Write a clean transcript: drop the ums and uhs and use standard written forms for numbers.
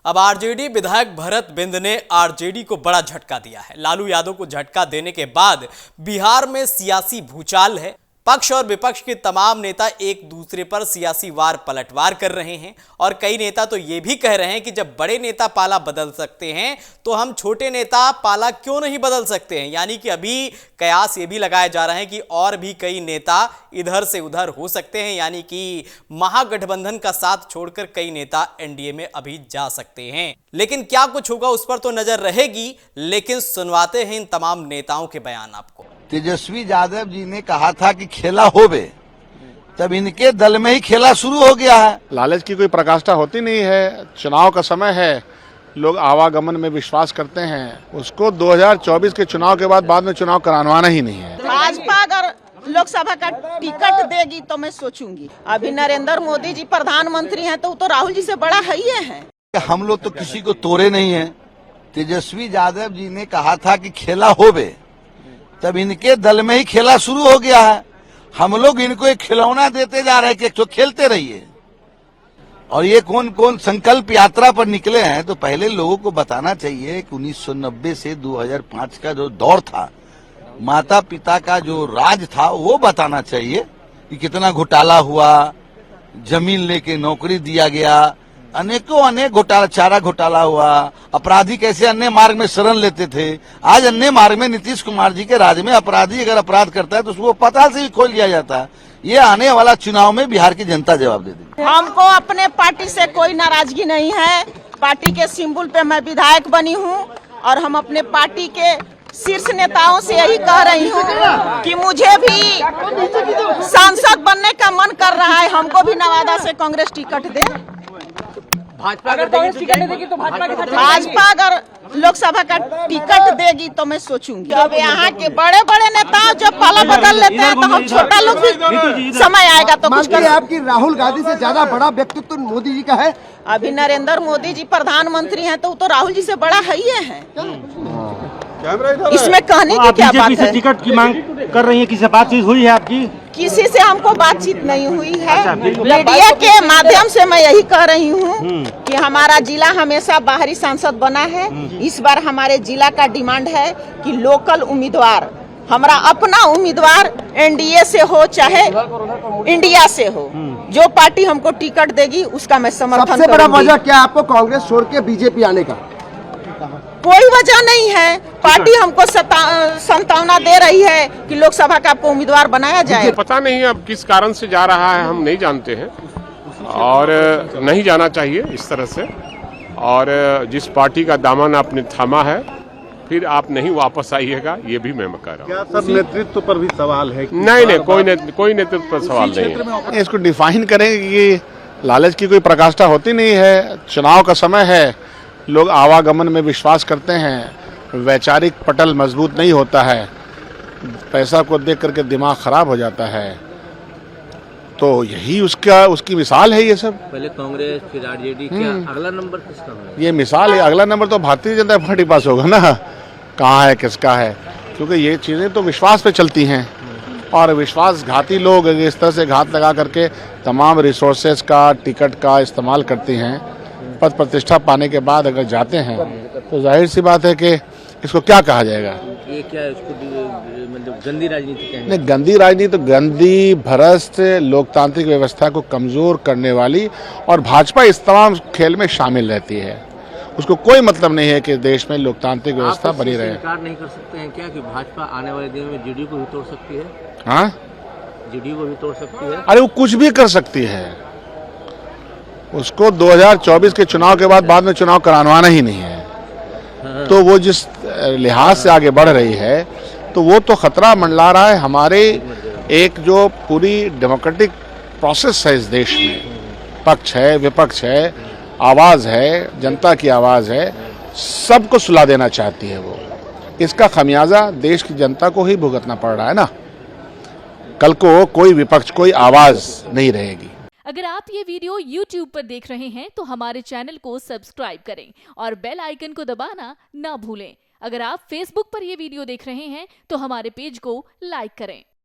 अब आरजेडी विधायक भरत बिंद ने आरजेडी को बड़ा झटका दिया है। लालू यादव को झटका देने के बाद बिहार में सियासी भूचाल है। पक्ष और विपक्ष के तमाम नेता एक दूसरे पर सियासी वार पलटवार कर रहे हैं और कई नेता तो ये भी कह रहे हैं कि जब बड़े नेता पाला बदल सकते हैं तो हम छोटे नेता पाला क्यों नहीं बदल सकते हैं। यानी कि अभी कयास ये भी लगाया जा रहा है कि और भी कई नेता इधर से उधर हो सकते हैं, यानी कि महागठबंधन का साथ छोड़कर कई नेता एनडीए में अभी जा सकते हैं। लेकिन क्या कुछ होगा उस पर तो नजर रहेगी, लेकिन सुनवाते हैं इन तमाम नेताओं के बयान आपको। तेजस्वी यादव जी ने कहा था कि खेला होवे, तब इनके दल में ही खेला शुरू हो गया है। लालच की कोई प्रकाष्ठा होती नहीं है। चुनाव का समय है, लोग आवागमन में विश्वास करते हैं। उसको 2024 के चुनाव के बाद में चुनाव कराना ही नहीं है। भाजपा अगर लोकसभा का टिकट देगी तो मैं सोचूंगी। अभी नरेंद्र मोदी जी प्रधानमंत्री हैं तो राहुल जी से बड़ा है ही है। हम लोग तो किसी को तोड़े नहीं है। तेजस्वी यादव जी ने कहा था कि खेला होवे, तब इनके दल में ही खेला शुरू हो गया है। हम लोग इनको एक खिलौना देते जा रहे हैं कि तो खेलते रहिए। और ये कौन कौन संकल्प यात्रा पर निकले हैं, तो पहले लोगों को बताना चाहिए कि 1990 से 2005 का जो दौर था, माता पिता का जो राज था, वो बताना चाहिए कि कितना घोटाला हुआ, जमीन लेके नौकरी दिया गया, अनेक घोटाला, चारा घोटाला हुआ, अपराधी कैसे अन्य मार्ग में शरण लेते थे। आज अन्य मार्ग में नीतीश कुमार जी के राज में अपराधी अगर अपराध करता है तो उसको पताल से ही खोल लिया जाता है। ये आने वाला चुनाव में बिहार की जनता जवाब दे देगी। हमको अपने पार्टी से कोई नाराजगी नहीं है। पार्टी के सिंबल पे मैं विधायक बनी हूँ और हम अपने पार्टी के शीर्ष नेताओं से यही कह रही हूँ कि मुझे भी सांसद बनने का मन कर रहा है। हमको भी नवादा से कांग्रेस टिकट दे। भाजपा अगर लोकसभा का टिकट देगी तो मैं सोचूंगी। अब यहाँ के बड़े बड़े नेता जब पाला बदल लेते हैं तो हम छोटा लोग भी समय आएगा तो कुछ कर। आपकी राहुल गांधी से ज्यादा बड़ा व्यक्तित्व मोदी जी का है। अभी नरेंद्र मोदी जी प्रधानमंत्री हैं तो राहुल जी से बड़ा है ही है। इसमें कहने की क्या बात है। टिकट की मांग कर रही है, किसी बातचीत हुई है आपकी? किसी से हमको बातचीत नहीं हुई है। मीडिया के माध्यम से मैं यही कह रही हूँ कि हमारा जिला हमेशा बाहरी सांसद बना है। इस बार हमारे जिला का डिमांड है कि लोकल उम्मीदवार, हमारा अपना उम्मीदवार एनडीए से हो चाहे इंडिया से हो, जो पार्टी हमको टिकट देगी उसका मैं समर्थन करूंगी। सबसे बड़ा वजह क्या आपको कांग्रेस छोड़ के बीजेपी आने का? कोई वजह नहीं है। पार्टी हमको संभावना दे रही है कि लोकसभा का आपको उम्मीदवार बनाया जाए। पता नहीं अब किस कारण से जा रहा है, हम नहीं जानते हैं और नहीं जाना चाहिए इस तरह से। और जिस पार्टी का दामन आपने थामा है, फिर आप नहीं वापस आइएगा, ये भी मैं कह रहा हूँ। सब नेतृत्व पर भी सवाल है? नहीं, कोई नेतृत्व पर सवाल नहीं है। इसको डिफाइन करेंगे कि लालच की कोई प्रकाष्ठा होती नहीं है। चुनाव का समय है, लोग आवागमन में विश्वास करते हैं। वैचारिक पटल मजबूत नहीं होता है, पैसा को देख करके दिमाग खराब हो जाता है। तो यही उसकी मिसाल है। ये सब पहले कांग्रेस फिर आरजेडी, क्या अगला नंबर किसका होगा? ये मिसाल है। अगला नंबर तो भारतीय जनता पार्टी पास होगा ना, कहाँ है किसका है, क्योंकि ये चीज़ें तो विश्वास पे चलती हैं और विश्वासघाती लोग इस तरह से घात लगा करके तमाम रिसोर्सेज का, टिकट का इस्तेमाल करते हैं। पद प्रतिष्ठा पाने के बाद अगर जाते हैं तो जाहिर सी बात है कि इसको क्या कहा जाएगा? ये क्या है, इसको मतलब गंदी राजनीति कहेंगे? नहीं, गंदी राजनीति तो गंदी, भ्रष्ट, लोकतांत्रिक व्यवस्था को कमजोर करने वाली, और भाजपा इस तमाम खेल में शामिल रहती है। उसको कोई मतलब नहीं है कि देश में लोकतांत्रिक व्यवस्था बनी रहे। इनकार नहीं कर सकते हैं क्या कि भाजपा आने वाले दिनों में जेडीयू को भी तोड़ सकती है? हाँ, जेडीयू को भी तोड़ सकती है। अरे वो कुछ भी कर सकती है। उसको 2024 के चुनाव के बाद में चुनाव कराना ही नहीं है। तो वो जिस लिहाज से आगे बढ़ रही है, तो वो तो खतरा मंडला रहा है हमारे एक जो पूरी डेमोक्रेटिक प्रोसेस है इस देश में। पक्ष है, विपक्ष है, आवाज है, जनता की आवाज है, सबको सुला देना चाहती है वो। इसका खमियाजा देश की जनता को ही भुगतना पड़ रहा है ना। कल को कोई विपक्ष, कोई आवाज नहीं रहेगी। अगर आप ये वीडियो YouTube पर देख रहे हैं तो हमारे चैनल को सब्सक्राइब करें और बेल आइकन को दबाना ना भूलें। अगर आप Facebook पर ये वीडियो देख रहे हैं तो हमारे पेज को लाइक करें।